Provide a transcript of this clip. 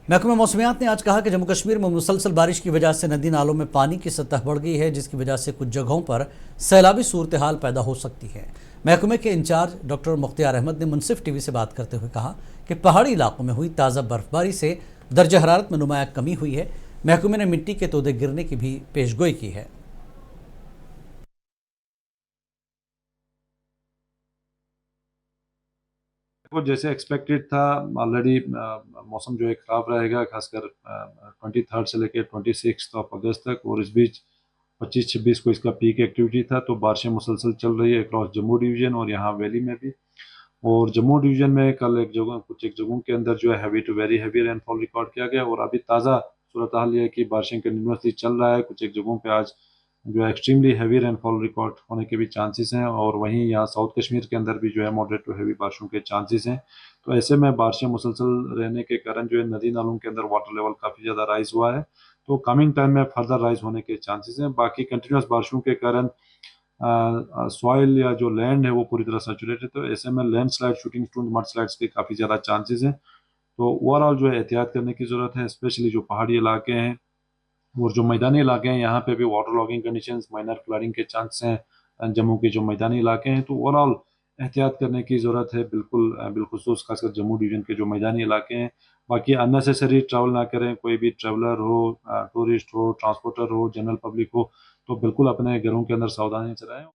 महकमा मौसमियात ने आज कहा कि जम्मू कश्मीर में मुसलसल बारिश की वजह से नदी नालों में पानी की सतह बढ़ गई है, जिसकी वजह से कुछ जगहों पर सैलाबी सूरत हाल पैदा हो सकती है। महकमे के इंचार्ज डॉक्टर मुख्तियार अहमद ने मुनसिफ टीवी से बात करते हुए कहा कि पहाड़ी इलाकों में हुई ताज़ा बर्फबारी से दर्ज हरारत में नुमाया कमी हुई है। महकमे ने मिट्टी के तोदे गिरने की भी पेशगोई की है। वो जैसे एक्सपेक्टेड था ऑलरेडी मौसम जो है ख़राब रहेगा, खासकर 23 से लेकर 26 ऑफ अगस्त तक, और इस बीच 25-26 को इसका पीक एक्टिविटी था। तो बारिशें मुसलसल चल रही है अक्रॉस जम्मू डिवीज़न और यहाँ वैली में भी। और जम्मू डिवीज़न में कल एक जगहों के अंदर जो है heavy to very heavy rainfall record किया गया, और अभी ताज़ा सूरत हाल ये है कि बारिशें कंटिन्यूसली चल रहा है। कुछ एक जगहों पे आज जो है एक्सट्रीमली हैवी रेनफॉल रिकॉर्ड होने के भी चांसेस हैं, और वहीं यहाँ साउथ कश्मीर के अंदर भी जो है मॉडरेट टू हैवी बारिशों के चांसेस हैं। तो ऐसे में बारिशें मुसलसल रहने के कारण जो है नदी नालों के अंदर वाटर लेवल काफ़ी ज़्यादा राइज हुआ है। तो कमिंग टाइम में फर्दर राइज होने के चांसेस हैं। बाकी कंटिन्यूस बारिशों के कारण सॉइल या जो लैंड है वो पूरी तरह सैचुरेटेड, तो ऐसे में land slide, shooting stone, mud slides के काफ़ी ज़्यादा चांसेस हैं। तो ओवरऑल जो है एहतियात करने की ज़रूरत है, स्पेशली जो पहाड़ी इलाके हैं और जो मैदानी इलाके हैं, यहाँ पे भी water logging conditions, minor flooding के चांस हैं जम्मू के जो मैदानी इलाके हैं। तो ओवरऑल एहतियात करने की ज़रूरत है, बिल्कुल बिलखुसूस खासकर जम्मू डिवीज़न के जो मैदानी इलाके हैं। बाकी अननेसेसरी ट्रैवल ना करें, कोई भी ट्रैवलर हो, टूरिस्ट हो, ट्रांसपोर्टर हो, जनरल पब्लिक हो, तो बिल्कुल अपने घरों के अंदर सावधानी से रहें।